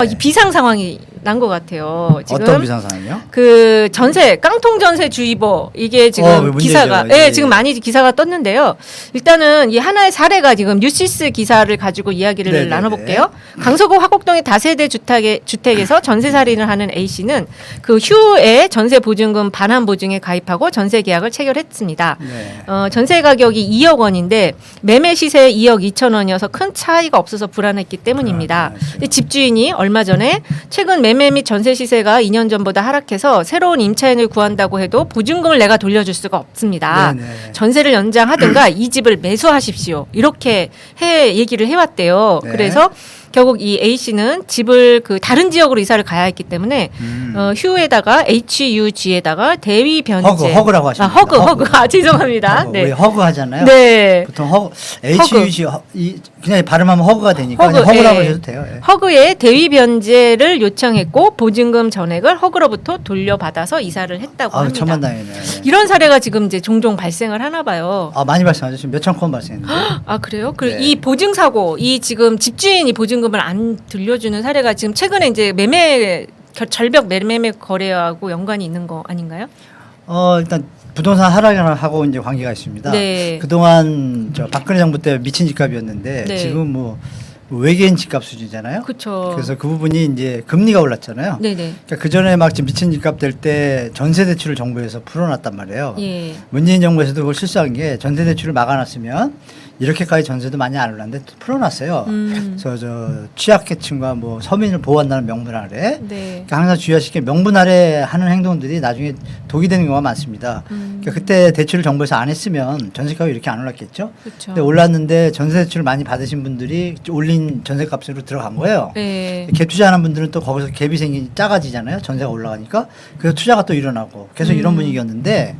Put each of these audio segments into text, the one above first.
이 비상 상황이 난 것 같아요. 지금 어떤 비상 상황이요? 그 전세 깡통 전세 주의보 이게 지금 기사가 지금 많이 기사가 떴는데요. 일단은 이 하나의 사례가 지금 뉴시스 기사를 가지고 이야기를 네네네. 나눠볼게요. 강서구 화곡동의 다세대 주택에서 전세 살인을 하는 A 씨는 그 휴에 전세 보증금 반환 보증에 가입하고 전세 계약을 체결했습니다. 네. 전세 가격이 2억 원인데 매매 시세 2억 2천 원이어서 큰 차이가 없어서 불안했기 때문입니다. 근데 집주인이 얼마 전에 최근 매매 및 전세 시세가 2년 전보다 하락해서 새로운 임차인을 구한다고 해도 보증금을 내가 돌려줄 수가 없습니다. 네네. 전세를 연장하든가 이 집을 매수하십시오. 이렇게 얘기를 해왔대요. 네. 그래서 결국 이 A 씨는 집을 그 다른 지역으로 이사를 가야 했기 때문에 휴에다가 HUG에다가 대위 변제 허그라고 하십니다. 허그 죄송합니다. 허그. 네. 우리 허그 하잖아요. 네. 보통 허그 HUG 그냥 발음하면 허그가 되니까 허그, 그냥 허그라고 예. 해도 돼요. 예. 허그에 대위 변제를 요청했고 보증금 전액을 허그로부터 돌려받아서 이사를 했다고 합니다. 천만다행이네. 이런 사례가 지금 이제 종종 발생을 하나 봐요. 많이 발생하죠. 지금 몇천 건 발생했는데. 아 그래요? 그 네. 이 보증 사고, 이 지금 집주인이 보증금을 안 들려주는 사례가 지금 최근에 이제 절벽 매매 거래하고 연관이 있는 거 아닌가요? 일단 부동산 하락하고 이제 관계가 있습니다. 네. 그동안 박근혜 정부 때 미친 집값이었는데 네. 지금 뭐 외계인 집값 수준이잖아요. 그렇죠. 그래서 그 부분이 이제 금리가 올랐잖아요. 네네. 그러니까 그 전에 막 지금 미친 집값 될 때 전세 대출을 정부에서 풀어놨단 말이에요. 예. 문재인 정부에서도 그걸 실수한 게 전세 대출을 막아놨으면 이렇게까지 전세도 많이 안 올랐는데 또 풀어놨어요. 그래서 취약계층과 뭐 서민을 보호한다는 명분 아래 네. 그러니까 항상 주의하시게 명분 아래 하는 행동들이 나중에 독이 되는 경우가 많습니다. 그러니까 그때 대출을 정부에서 안 했으면 전세값이 이렇게 안 올랐겠죠. 그렇죠. 근데 올랐는데 전세 대출을 많이 받으신 분들이 올린 전세값으로 들어간 거예요. 네. 갭 투자하는 분들은 또 거기서 갭이 작아지잖아요. 전세가 올라가니까. 그래서 투자가 또 일어나고 계속 이런 분위기였는데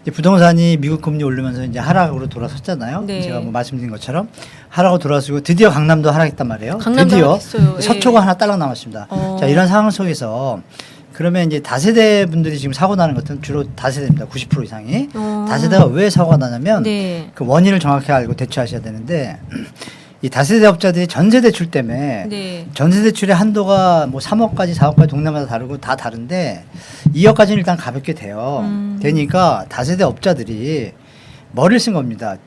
이제 부동산이 미국 금리 오르면서 이제 하락으로 돌아섰잖아요. 네. 제가 뭐 말씀드린 것처럼 하락으로 돌아서고 드디어 강남도 하락했단 말이에요. 강남도 드디어 하락했어요. 서초가 예. 하나 딸랑 남았습니다. 자, 이런 상황 속에서 그러면 이제 다세대 분들이 지금 사고 나는 것은 주로 다세대입니다. 90% 이상이. 다세대가 왜 사고가 나냐면 네. 그 원인을 정확히 알고 대처하셔야 되는데 이 다세대 업자들이 전세 대출 때문에 네. 전세 대출의 한도가 뭐 3억까지 4억까지 동네마다 다르고 다 다른데 2억까지는 일단 가볍게 돼요. 되니까 다세대 업자들이 머리를 쓴 겁니다.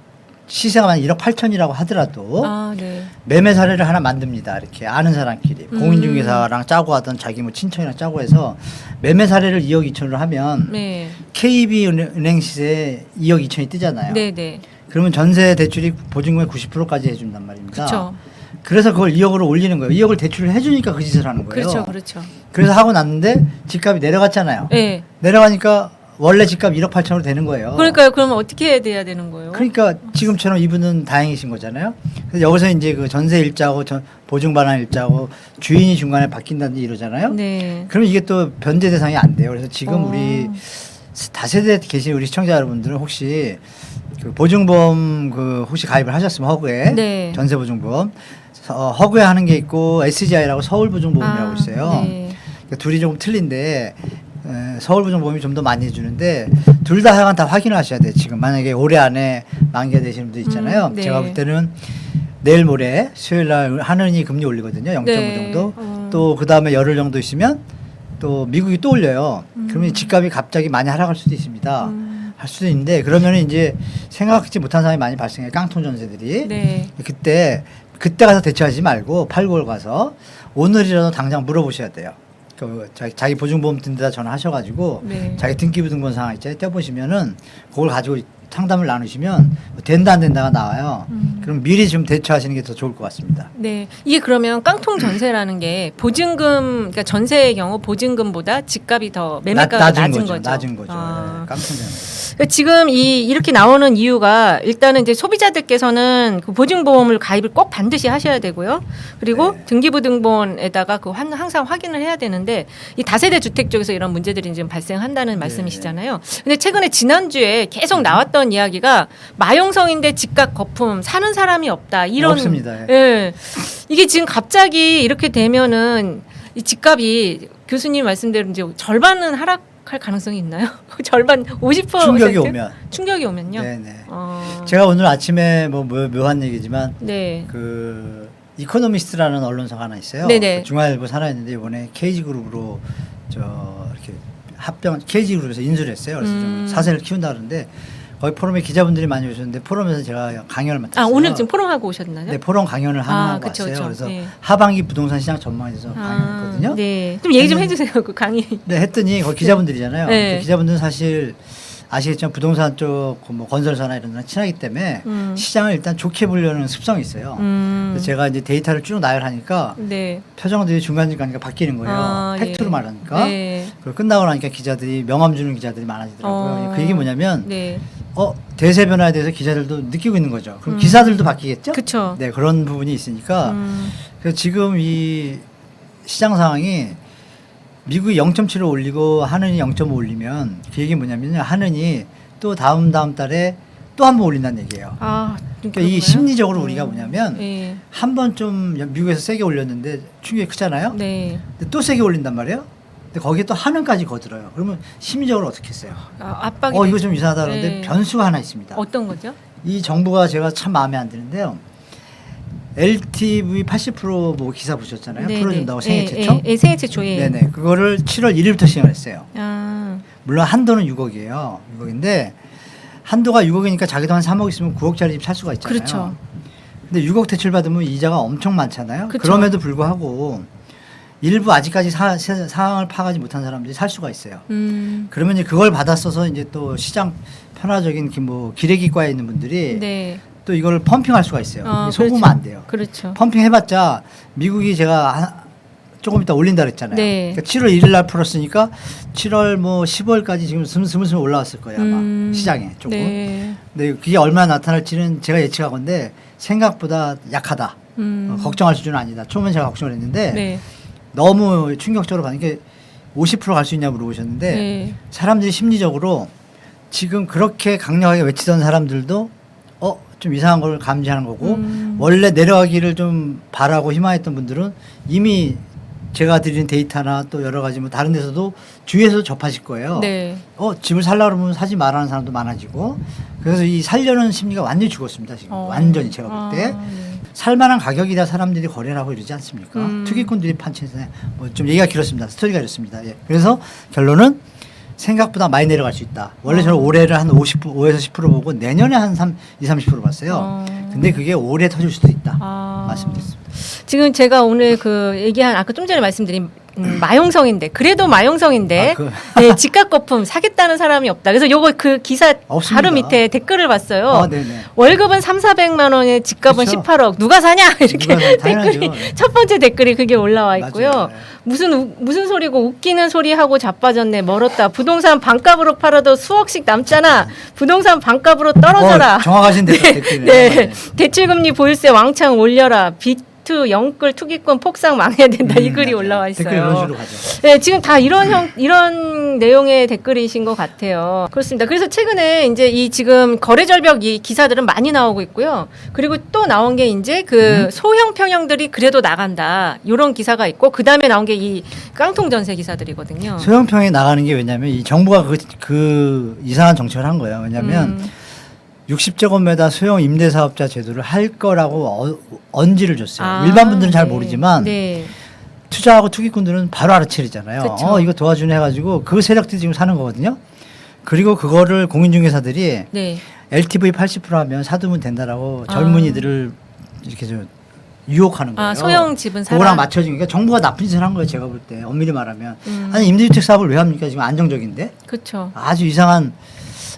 시세가 만 1억 8천이라고 하더라도 네. 매매 사례를 하나 만듭니다. 이렇게 아는 사람끼리 공인중개사랑 짜고 하던 자기 뭐 친척이랑 짜고 해서 매매 사례를 2억 2천으로 하면 네. KB은행 시세 2억 2천이 뜨잖아요. 네. 그러면 전세 대출이 보증금의 90%까지 해준단 말입니다. 그렇죠. 그래서 그걸 2억으로 올리는 거예요. 2억을 대출을 해주니까 그 짓을 하는 거예요. 그렇죠. 그래서 하고 났는데 집값이 내려갔잖아요. 네. 내려가니까 원래 집값 1억 8천으로 되는 거예요. 그러니까요. 그러면 어떻게 해야 되는 거예요? 그러니까 지금처럼 이분은 다행이신 거잖아요. 그래서 여기서 이제 그 전세 일자고 보증 반환 일자고 주인이 중간에 바뀐다든지 이러잖아요. 네. 그러면 이게 또 변제 대상이 안 돼요. 그래서 지금 우리 다세대 계신 우리 시청자 여러분들은 혹시 그 보증보험 그 혹시 가입을 하셨으면 허그에 네. 전세 보증보험 허그에 하는 게 있고 SGI라고 서울 보증보험이라고 있어요. 네. 그러니까 둘이 조금 틀린데 서울 보증보험이 좀 더 많이 해주는데 둘 다 하여간 다 확인을 하셔야 돼요. 지금 만약에 올해 안에 만기가 되시는 분들 있잖아요. 네. 제가 볼 때는 내일 모레 수요일 날 하느니 금리 올리거든요. 0.5 네. 정도. 또 그 다음에 열흘 정도 있으면 또 미국이 또 올려요. 그러면 집값이 갑자기 많이 하락할 수도 있습니다. 할 수도 있는데 그러면 이제 생각지 못한 상황이 많이 발생해요. 깡통 전세들이. 네. 그때 가서 대처하지 말고 8, 9월 가서 오늘이라도 당장 물어보셔야 돼요. 그 자기 보증보험 든 데다 전화하셔가지고 네. 자기 등기부등본 상황 있잖아요. 떼보시면은 그걸 가지고 상담을 나누시면 된다 안 된다가 나와요. 그럼 미리 좀 대처하시는 게 더 좋을 것 같습니다. 네. 이게 그러면 깡통 전세라는 게 보증금, 그러니까 전세의 경우 보증금보다 집값이 더 매매가가 낮은 거죠. 낮은 거죠. 네, 깡통 전세. 그러니까 지금 이렇게 나오는 이유가 일단은 이제 소비자들께서는 그 보증보험을 가입을 꼭 반드시 하셔야 되고요. 그리고 네. 등기부등본에다가 그 항상 확인을 해야 되는데 이 다세대 주택 쪽에서 이런 문제들이 지금 발생한다는 말씀이시잖아요. 근데 최근에 지난주에 계속 나왔던 이야기가 마용성인데 집값 거품 사는 사람이 없다 이런 없습니다. 예. 이게 지금 갑자기 이렇게 되면은 이 집값이 교수님 말씀대로 이제 절반은 하락할 가능성이 있나요? 절반 50% 충격이 오면요. 네네. 제가 오늘 아침에 뭐 묘한 얘기지만 네. 그 이코노미스트라는 언론사가 하나 있어요. 네네. 중앙일보 산하였는데 이번에 KG그룹으로 이렇게 합병 KG그룹에서 인수를 했어요. 그래서 좀 사세를 키운다 그러는데 거기 포럼에 기자분들이 많이 오셨는데 포럼에서 제가 강연을 맡았어요. 아 오늘 지금 포럼하고 오셨나요? 네, 포럼 강연을 하고 그쵸, 왔어요. 그쵸. 그래서 네. 하반기 부동산 시장 전망에 대해서 강연했거든요. 네. 좀 얘기 좀 해주세요. 그 강의. 네, 했더니 거기 기자분들이잖아요. 네. 그 기자분들은 사실 아시겠지만 부동산 쪽 뭐 건설사나 이런 데랑 친하기 때문에 시장을 일단 좋게 보려는 습성이 있어요. 그래서 제가 이제 데이터를 쭉 나열하니까 네. 표정들이 중간중간 바뀌는 거예요. 팩트로 예. 말하니까. 네. 그걸 끝나고 나니까 기자들이 명함 주는 기자들이 많아지더라고요. 그 얘기 뭐냐면 네. 대세 변화에 대해서 기자들도 느끼고 있는 거죠. 그럼 기사들도 바뀌겠죠? 그쵸. 네, 그런 부분이 있으니까. 그래서 지금 이 시장 상황이 미국이 0.7을 올리고 한은이 0.5 올리면 그 얘기 뭐냐면요. 한은이 또 다음 달에 또 한 번 올린다는 얘기예요. 그러니까 이 심리적으로 우리가 뭐냐면 네. 한 번 좀 미국에서 세게 올렸는데 충격이 크잖아요. 네. 근데 또 세게 올린단 말이에요. 근데 거기에 또 한은까지 거들어요. 그러면 심리적으로 어떻게 했어요? 압박이. 이거 좀 이상하다 그러는데 네. 변수가 하나 있습니다. 어떤 거죠? 이 정부가 제가 참 마음에 안 드는데요. LTV 80% 기사 보셨잖아요. 네, 풀어준다고 네. 생애 최초. 생애 최초. 예. 네네. 그거를 7월 1일부터 시행을 했어요. 물론 한도는 6억이에요. 6억인데 한도가 6억이니까 자기도 한 3억 있으면 9억짜리 집 살 수가 있잖아요. 그렇죠. 근데 6억 대출 받으면 이자가 엄청 많잖아요. 그쵸. 그럼에도 불구하고 일부 아직까지 상황을 파악하지 못한 사람들이 살 수가 있어요. 그러면 이제 그걸 받았어서 이제 또 시장 편화적인 뭐 기레기과에 있는 분들이 네. 또 이걸 펌핑할 수가 있어요. 속으면 그렇죠. 안 돼요. 그렇죠. 펌핑 해봤자 미국이 제가 조금 이따 올린다 그랬잖아요. 네. 그러니까 7월 1일 날 풀었으니까 7월 뭐 10월까지 지금 스물스물 올라왔을 거예요. 아마 시장에 조금. 네. 근데 그게 얼마나 나타날지는 제가 예측하건데 생각보다 약하다. 걱정할 수준은 아니다. 처음엔 제가 걱정을 했는데 네. 너무 충격적으로 받는 게 50% 갈 수 있냐고 물어보셨는데 네. 사람들이 심리적으로 지금 그렇게 강력하게 외치던 사람들도 좀 이상한 걸 감지하는 거고 원래 내려가기를 좀 바라고 희망했던 분들은 이미 제가 드리는 데이터나 또 여러 가지 뭐 다른 데서도 주위에서 접하실 거예요. 네. 집을 살려고 그러면 사지 말라는 사람도 많아지고 그래서 이 살려는 심리가 완전히 죽었습니다. 지금 완전히 제가 볼 때. 네. 살만한 가격이다 사람들이 거래를 하고 이러지 않습니까? 투기꾼들이 판치는 좀 얘기가 길었습니다. 스토리가 이렇습니다. 예. 그래서 결론은 생각보다 많이 내려갈 수 있다. 원래 저는 올해를 한 5에서 10% 보고 내년에 한 20, 30% 봤어요. 근데 그게 올해 터질 수도 있다. 말씀드렸습니다. 지금 제가 오늘 그 얘기한 아까 좀 전에 말씀드린 마용성인데 그래도 마용성인데 네, 집값 거품 사겠다는 사람이 없다. 그래서 요거 그 기사 없습니다. 바로 밑에 댓글을 봤어요. 네네. 월급은 3,400만 원에 집값은 그쵸? 18억. 누가 사냐? 이렇게 댓글이 당연하죠. 첫 번째 댓글이 그게 올라와 있고요. 맞아요. 무슨 소리고 웃기는 소리 하고 자빠졌네. 멀었다. 부동산 반값으로 팔아도 수억씩 남잖아. 부동산 반값으로 떨어져라. 정확하신 댓글이네요. 네. 대출금리 보유세 왕창 올려라. 비투 영끌 투기꾼 폭삭 망해야 된다. 이 글이 맞아요. 올라와 있어요. 댓글 이런 식으로 가죠. 네, 지금 다 이런 내용의 댓글이신 것 같아요. 그렇습니다. 그래서 최근에 이제 이 지금 거래 절벽 이 기사들은 많이 나오고 있고요. 그리고 또 나온 게 이제 그 소형 평형들이 그래도 나간다. 이런 기사가 있고 그 다음에 나온 게 이 깡통 전세 기사들이거든요. 소형평에 나가는 게 왜냐면 이 정부가 그 이상한 정책을 한 거예요. 왜냐면 60제곱미터 소형 임대사업자 제도를 할 거라고 언지를 줬어요. 일반 분들은 잘 네. 모르지만 네. 투자하고 투기꾼들은 바로 알아채리잖아요. 그쵸. 이거 도와주네 해가지고 그 세력들이 지금 사는 거거든요. 그리고 그거를 공인중개사들이 네. LTV 80% 하면 사두면 된다라고 젊은이들을 이렇게 유혹하는 거예요. 소형 집은 사라. 그거랑 맞춰지니까 정부가 나쁜 짓을 한 거예요. 제가 볼 때 엄밀히 말하면 아니 임대주택 사업을 왜 합니까? 지금 안정적인데 그렇죠. 아주 이상한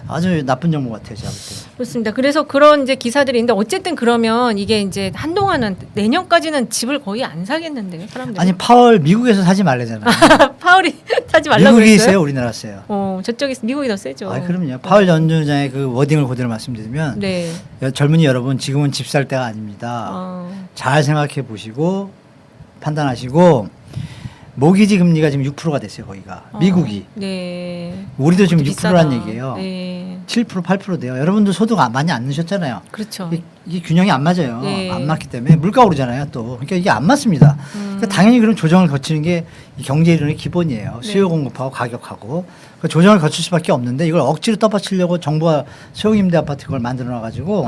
아주 나쁜 정보 같아요. 제가 볼 때. 그렇습니다. 그래서 그런 이제 기사들이 있는데 어쨌든 그러면 이게 이제 한동안은 내년까지는 집을 거의 안 사겠는데요, 사람들이. 아니 파월 미국에서 사지 말래잖아요. 파월이 사지 말라고 미국이 그랬어요? 세요, 우리나라 세요. 저쪽이 미국이 더 세죠. 그럼요. 파월 연주장의 그 워딩을 그대로 말씀드리면 네. 젊은이 여러분 지금은 집 살 때가 아닙니다. 잘 생각해 보시고 판단하시고 모기지 금리가 지금 6%가 됐어요, 거기가. 미국이. 네. 우리도 지금 그것도 6%란 비싸다. 얘기예요. 네. 7% 8% 돼요. 여러분도 소득 많이 안 넣으셨잖아요. 그렇죠. 이게 균형이 안 맞아요. 네. 안 맞기 때문에 물가 오르잖아요. 또 그러니까 이게 안 맞습니다. 그러니까 당연히 그런 조정을 거치는 게 이 경제 이론의 기본이에요. 수요 네. 공급하고 가격하고 그 조정을 거칠 수밖에 없는데 이걸 억지로 떠받치려고 정부가 소형 임대 아파트 그걸 만들어 놔가지고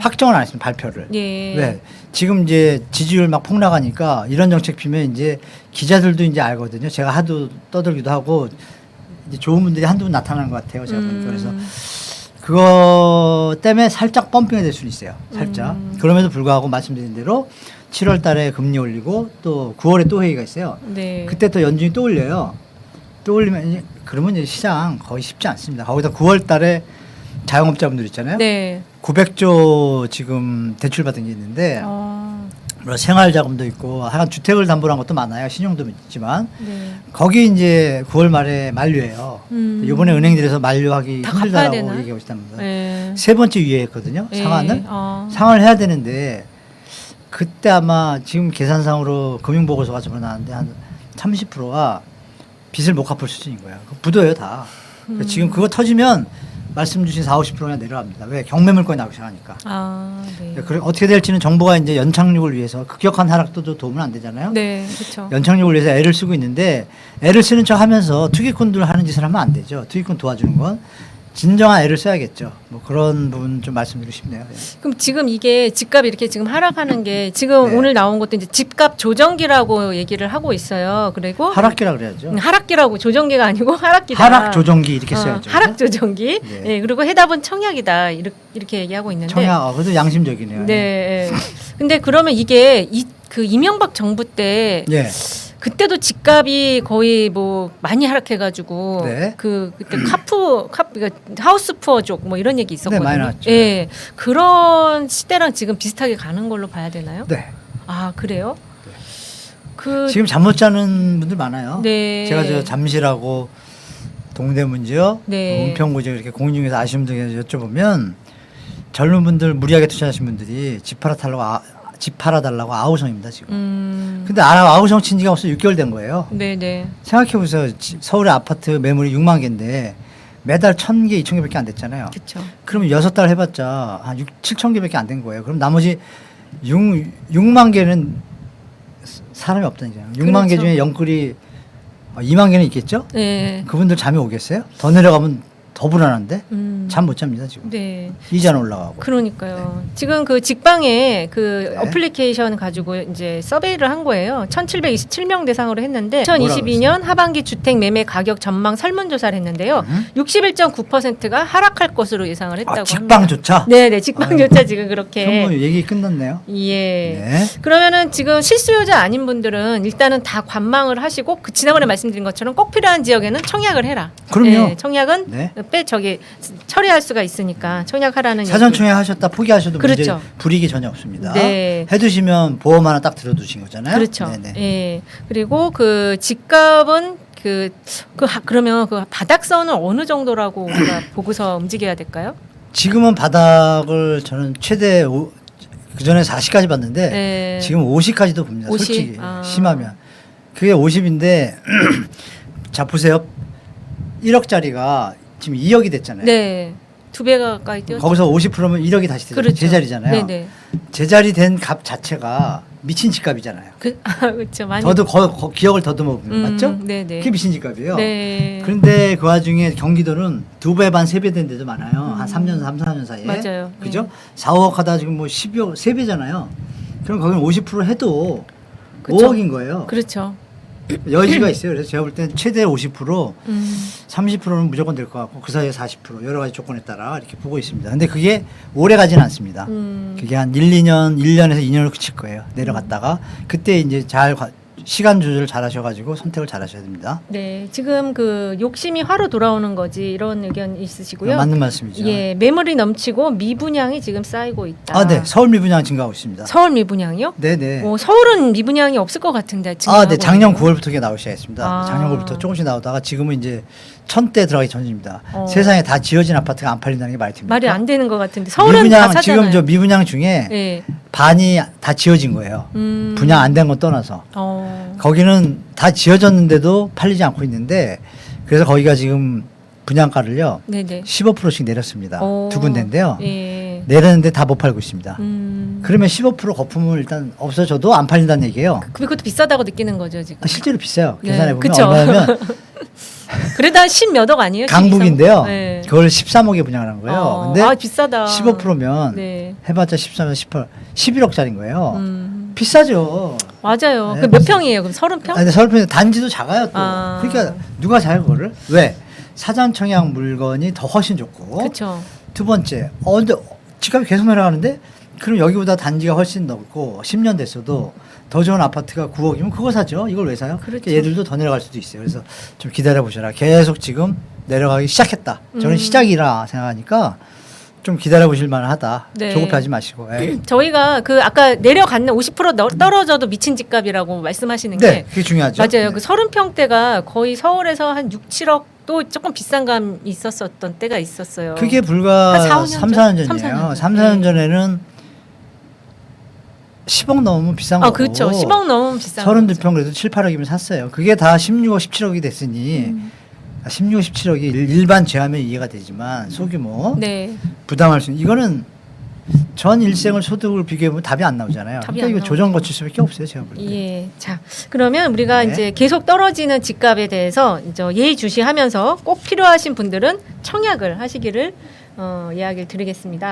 확정을 안 했습니다. 발표를. 예. 왜? 지금 이제 지지율 막 폭락하니까 이런 정책 피면 이제 기자들도 이제 알거든요. 제가 하도 떠들기도 하고 이제 좋은 분들이 한두 분 나타나는 것 같아요. 제가 보니까. 그래서 그거 때문에 살짝 펌핑이 될 수는 있어요. 살짝. 그럼에도 불구하고 말씀드린 대로 7월 달에 금리 올리고 또 9월에 또 회의가 있어요. 네. 그때 또 연준이 또 올려요. 또 올리면 이제 그러면 이제 시장 거의 쉽지 않습니다. 거기다 9월 달에 자영업자분들 있잖아요. 네. 900조 지금 대출 받은 게 있는데 뭐 생활자금도 있고 하여간 주택을 담보로 한 것도 많아요. 신용도 있지만 네. 거기 이제 9월 말에 만료예요. 이번에 은행들에서 만료하기 다 갚아야 힘들다라고 되나? 얘기하고 있답니다. 네. 세 번째 위에했거든요. 예. 상한을 상한을 해야 되는데 그때 아마 지금 계산상으로 금융보고서가 나왔는데 한 30%가 빚을 못 갚을 수준인 거야. 묻어요 다. 그러니까 지금 그거 터지면 말씀 주신 40~50%가 내려갑니다. 왜? 경매물건이 나오기 시작하니까. 네. 그래, 어떻게 될지는 정부가 이제 연착륙을 위해서 급격한 하락도 도움은 안 되잖아요. 네, 그렇죠. 연착륙을 위해서 애를 쓰고 있는데 애를 쓰는 척 하면서 투기꾼들 하는 짓을 하면 안 되죠. 투기꾼 도와주는 건 진정한 애를 써야겠죠. 뭐 그런 부분 좀 말씀드리고 싶네요. 네. 그럼 지금 이게 집값이 이렇게 지금 하락하는 게 지금 네. 오늘 나온 것도 이제 집값 조정기라고 얘기를 하고 있어요. 그리고 하락기라 그래야죠. 하락기라고 조정기가 아니고 하락기다. 하락 조정기 이렇게 써야죠. 하락 조정기. 네. 네. 그리고 해답은 청약이다. 이렇게 얘기하고 있는데. 청약, 그래도 양심적이네요. 네. 근데 그러면 이게 그 이명박 정부 때 예. 그때도 집값이 거의 뭐 많이 하락해가지고 네. 그때 그러니까 하우스 푸어족 뭐 이런 얘기 있었거든요. 네, 많이 나왔죠. 예, 그런 시대랑 지금 비슷하게 가는 걸로 봐야 되나요? 네. 아 그래요? 그 지금 잠 못 자는 분들 많아요. 네. 제가 저 잠실하고 동대문지역, 네. 은평구지역 이렇게 공중에서 아쉬운 분들 여쭤보면 젊은 분들 무리하게 투자하신 분들이 집 팔아달라고 아우성입니다 지금. 근데 아우성 친 지가 벌써 6개월 된 거예요. 네네. 생각해보세요. 서울의 아파트 매물이 6만 개인데 매달 1,000개, 2,000개밖에 안 됐잖아요. 그렇죠. 그러면 6달 해봤자 한 7천 개밖에 안 된 거예요. 그럼 나머지 6만 개는 사람이 없다는 거잖아요. 6만 개 그렇죠. 중에 영끌이 2만 개는 있겠죠? 네. 그분들 잠이 오겠어요? 더 내려가면 더 불안한데 잠 못 잡니다 지금. 네. 이자는 올라가고. 그러니까요. 지금 그 직방에 그 네. 어플리케이션 가지고 이제 서베이를 한 거예요. 1,727명 대상으로 했는데 뭐라고 2022년 하반기 주택 매매 가격 전망 설문조사를 했는데요. 61.9%가 하락할 것으로 예상을 했다고 합니다. 직방조차? 네네, 직방조차 지금 그렇게. 그럼 뭐 얘기 끝났네요. 예. 네. 그러면은 지금 실수요자 아닌 분들은 일단은 다 관망을 하시고 그 지난번에 말씀드린 것처럼 꼭 필요한 지역에는 청약을 해라. 그럼요. 예, 청약은 네. 처리할 수가 있으니까 청약하라는 사전 얘기. 청약 하셨다 포기하셔도 그렇죠. 문제 불이익이 전혀 없습니다. 네. 해두시면 보험 하나 딱 들어두신 거잖아요. 그렇죠. 네네. 예. 그리고 그 집값은 그러면 그 바닥선은 어느 정도라고 우리가 보고서 움직여야 될까요? 지금은 바닥을 저는 최대 그 전에 40까지 봤는데 네. 지금 50까지도 봅니다. 50? 솔직히 아. 심하면 그게 50인데 자 보세요. 1억짜리가 지금 2억이 됐잖아요. 네. 2배 가까이 뛰었죠. 거기서 50%면 1억이 다시 되잖아요. 그렇죠. 제자리잖아요. 네네. 제자리 된 값 자체가 미친 집값이잖아요. 그렇죠. 많이. 기억을 더듬어 보면 맞죠? 네네. 그게 미친 집값이에요. 네. 그런데 그 와중에 경기도는 2배 반, 3배 된 데도 많아요. 한 3년, 3, 4년 사이에. 맞아요. 그죠? 4, 5억 하다 지금 뭐 12억, 3배잖아요. 그럼 거기는 50% 해도 그쵸. 5억인 거예요. 그렇죠. 여지가 있어요. 그래서 제가 볼 때는 최대 50%, 음. 30%는 무조건 될 것 같고 그 사이에 40% 여러 가지 조건에 따라 이렇게 보고 있습니다. 근데 그게 오래 가지는 않습니다. 그게 한 1~2년, 1년에서 2년을 그칠 거예요. 내려갔다가 그때 이제 시간 조절 잘 하셔가지고 선택을 잘 하셔야 됩니다. 네, 지금 그 욕심이 화로 돌아오는 거지 이런 의견 있으시고요. 맞는 말씀이죠. 예, 매물이 넘치고 미분양이 지금 쌓이고 있다. 아, 네. 서울 미분양 증가하고 있습니다. 서울 미분양이요? 네네. 서울은 미분양이 없을 것 같은데. 아, 네. 작년 9월부터 그게 나오기 시작했습니다. 아. 작년 9월부터 조금씩 나오다가 지금은 이제 1,000대 들어가기 전입니다. 어. 세상에 다 지어진 아파트가 안 팔린다는 게 말이 됩니까? 말이 안 되는 것 같은데. 서울은 다 미분양 사잖아요. 지금 저 미분양 중에 예. 반이 다 지어진 거예요. 분양 안 된 건 떠나서. 거기는 다 지어졌는데도 팔리지 않고 있는데 그래서 거기가 지금 분양가를요. 네네. 15%씩 내렸습니다. 오. 두 군데인데요. 예. 내렸는데 다 못 팔고 있습니다. 음. 그러면 15% 거품을 일단 없어져도 안 팔린다는 얘기예요. 그것도 비싸다고 느끼는 거죠 지금. 실제로 비싸요. 네, 계산해 보면 그쵸. 얼마냐면 그래도 한 10몇억 아니에요? 강북인데요. 네. 그걸 13억에 분양을 한 거예요. 근데 아 비싸다. 15%면 네. 해봤자 13면 18, 11억짜리인 거예요. 비싸죠. 맞아요. 네, 그 몇 비싸. 평이에요? 그럼 30평? 근데 서울평 단지도 작아요 또. 아. 그러니까 누가 잘 그거를? 왜? 사전 청약 물건이 더 훨씬 좋고. 그렇죠. 두 번째, 근데 집값이 계속 내려가는데 그럼 여기보다 단지가 훨씬 넓고 10년 됐어도 더 좋은 아파트가 9억이면 그거 사죠. 이걸 왜 사요? 그렇죠. 그러니까 얘들도 더 내려갈 수도 있어요. 그래서 좀 기다려 보셔라. 계속 지금 내려가기 시작했다. 저는 시작이라 생각하니까 좀 기다려 보실 만하다. 네. 조급하지 마시고. 예. 저희가 그 아까 내려갔는 50% 떨어져도 미친 집값이라고 말씀하시는 게 네, 그게 중요하죠. 맞아요. 네. 그 30평대가 거의 서울에서 한 6, 7억 또 조금 비싼 감이 있었던 때가 있었어요. 그게 불과 한 4, 5년 3, 4년 전? 전이에요. 3, 4년 3, 전. 4년 전에는 10억 넘으면 비싼 거고. 그렇죠. 10억 넘으면 비싼 거죠. 32평 그래도 7, 8억이면 샀어요. 그게 다 16억, 17억이 됐으니 16억, 17억이 일반 제하면 이해가 되지만 소규모 네. 부담할 수 있는 이거는 전 일생을 소득을 비교해보면 답이 안 나오잖아요. 답이 그러니까 안 이거 조정 거칠 수밖에 없어요. 제가 볼 때. 예. 자, 그러면 우리가 네. 이제 계속 떨어지는 집값에 대해서 이제 예의주시하면서 꼭 필요하신 분들은 청약을 하시기를 이야기를 드리겠습니다.